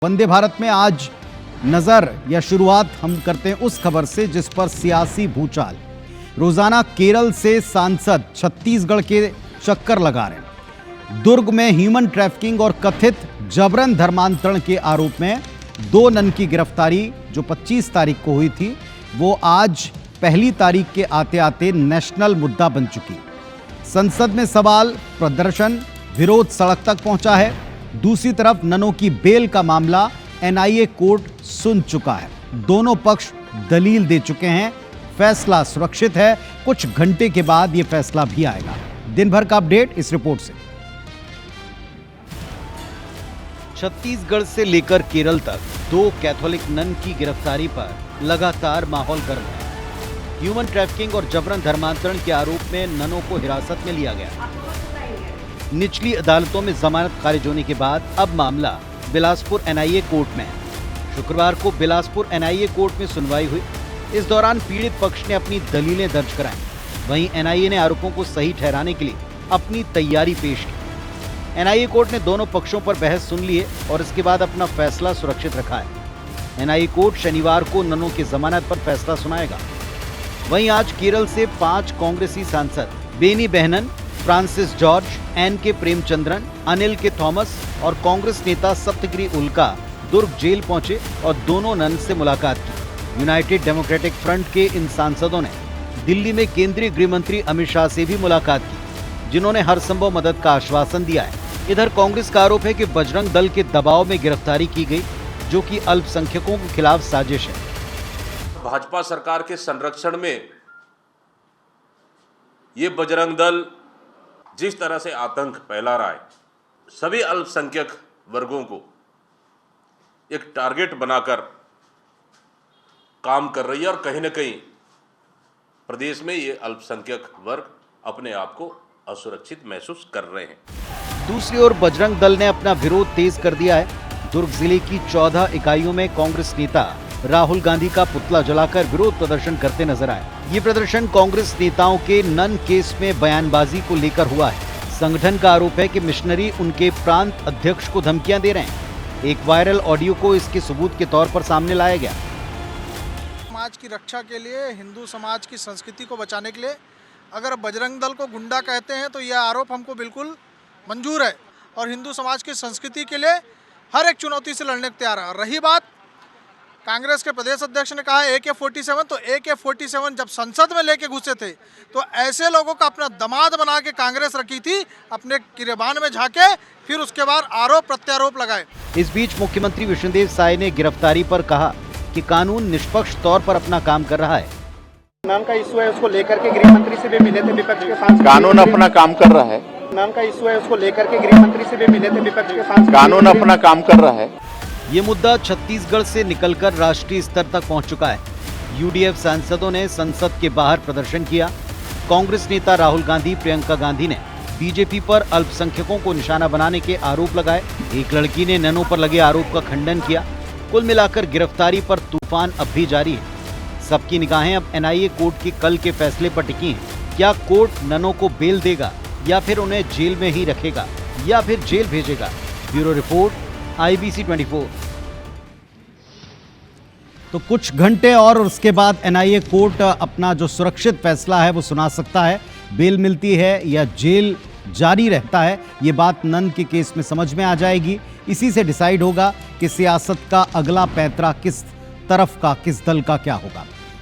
वंदे भारत में आज नजर या शुरुआत हम करते हैं उस खबर से जिस पर सियासी भूचाल। रोजाना केरल से सांसद छत्तीसगढ़ के चक्कर लगा रहे हैं। दुर्ग में ह्यूमन ट्रैफिकिंग और कथित जबरन धर्मांतरण के आरोप में 2 नन की गिरफ्तारी जो 25 तारीख को हुई थी वो आज पहली तारीख के आते आते नेशनल मुद्दा बन चुकी। संसद में सवाल, प्रदर्शन, विरोध सड़क तक पहुंचा है। दूसरी तरफ ननों की बेल का मामला एनआईए कोर्ट सुन चुका है। दोनों पक्ष दलील दे चुके हैं। फैसला सुरक्षित है। कुछ घंटे के बाद यह फैसला भी आएगा। दिन भर का अपडेट इस रिपोर्ट से। छत्तीसगढ़ से लेकर केरल तक 2 कैथोलिक नन की गिरफ्तारी पर लगातार माहौल गर्म है। ह्यूमन ट्रैफिकिंग और जबरन धर्मांतरण के आरोप में ननों को हिरासत में लिया गया। निचली अदालतों में जमानत खारिज होने के बाद अब मामला बिलासपुर एनआईए कोर्ट में है। शुक्रवार को बिलासपुर एनआईए कोर्ट में सुनवाई हुई। इस दौरान पीड़ित पक्ष ने अपनी दलीलें दर्ज कराईं। वहीं एनआईए ने आरोपों को सही ठहराने के लिए अपनी तैयारी पेश की। एनआईए कोर्ट ने दोनों पक्षों पर बहस सुन ली है और इसके बाद अपना फैसला सुरक्षित रखा है। एनआईए कोर्ट शनिवार को ननों की जमानत पर फैसला सुनाएगा। वहीं आज केरल से 5 कांग्रेसी सांसद बेनी बेहनन, फ्रांसिस जॉर्ज, एन के प्रेमचंद्रन, अनिल के थॉमस और कांग्रेस नेता सप्तगिरी उल्का दुर्ग जेल पहुंचे और दोनों नन से मुलाकात की। यूनाइटेड डेमोक्रेटिक फ्रंट के इन सांसदों ने दिल्ली में केंद्रीय गृह मंत्री अमित शाह से भी मुलाकात की, जिन्होंने हर संभव मदद का आश्वासन दिया है। इधर कांग्रेस का आरोप है कि बजरंग दल के दबाव में गिरफ्तारी की गई, जो कि अल्पसंख्यकों के खिलाफ साजिश है। भाजपा सरकार के संरक्षण में ये बजरंग दल जिस तरह से आतंक फैला रहा है, सभी अल्पसंख्यक वर्गों को एक टारगेट बनाकर काम कर रही है और कहीं न कहीं प्रदेश में ये अल्पसंख्यक वर्ग अपने आप को असुरक्षित महसूस कर रहे हैं। दूसरी ओर बजरंग दल ने अपना विरोध तेज कर दिया है। दुर्ग जिले की 14 इकाइयों में कांग्रेस नेता राहुल गांधी का पुतला जलाकर विरोध प्रदर्शन करते नजर आए। ये प्रदर्शन कांग्रेस नेताओं के नन केस में बयानबाजी को लेकर हुआ है। संगठन का आरोप है कि मिशनरी उनके प्रांत अध्यक्ष को धमकियां दे रहे हैं। एक वायरल ऑडियो को इसके सबूत के तौर पर सामने लाया गया। समाज की रक्षा के लिए, हिंदू समाज की संस्कृति को बचाने के लिए अगर बजरंग दल को गुंडा कहते हैं तो यह आरोप हमको बिल्कुल मंजूर है और हिंदू समाज की संस्कृति के लिए हर एक चुनौती से लड़ने को तैयार है। रही बात कांग्रेस के प्रदेश अध्यक्ष ने कहा AK-47, तो AK-47 जब संसद में लेके घुसे थे तो ऐसे लोगों का अपना दामाद बना के कांग्रेस रखी थी, अपने गिरेबान में झांके, फिर उसके बाद आरोप प्रत्यारोप लगाए। इस बीच मुख्यमंत्री विष्णुदेव साय ने गिरफ्तारी पर कहा कि कानून निष्पक्ष तौर पर अपना काम कर रहा है। नाम का इशू है, उसको लेकर के गृह मंत्री से भी मिले थे विपक्ष के सांसद। कानून अपना काम कर रहा है। नाम का इशू है, उसको लेकर के गृह मंत्री से भी मिले थे विपक्ष के सांसद। कानून अपना काम कर रहा है। ये मुद्दा छत्तीसगढ़ से निकलकर राष्ट्रीय स्तर तक पहुंच चुका है। यूडीएफ सांसदों ने संसद के बाहर प्रदर्शन किया। कांग्रेस नेता राहुल गांधी, प्रियंका गांधी ने बीजेपी पर अल्पसंख्यकों को निशाना बनाने के आरोप लगाए। एक लड़की ने ननों पर लगे आरोप का खंडन किया। कुल मिलाकर गिरफ्तारी पर तूफान अब भी जारी है। सबकी निगाहें अब एनआईए कोर्ट के कल के फैसले पर टिकी हैं। क्या कोर्ट ननों को बेल देगा या फिर उन्हें जेल में ही रखेगा या फिर जेल भेजेगा? Bureau report, IBC 24। तो कुछ घंटे और उसके बाद एनआईए कोर्ट अपना जो सुरक्षित फैसला है वो सुना सकता है। बेल मिलती है या जेल जारी रहता है, ये बात नन के केस में समझ में आ जाएगी। इसी से डिसाइड होगा कि सियासत का अगला पैंतरा किस तरफ का, किस दल का क्या होगा।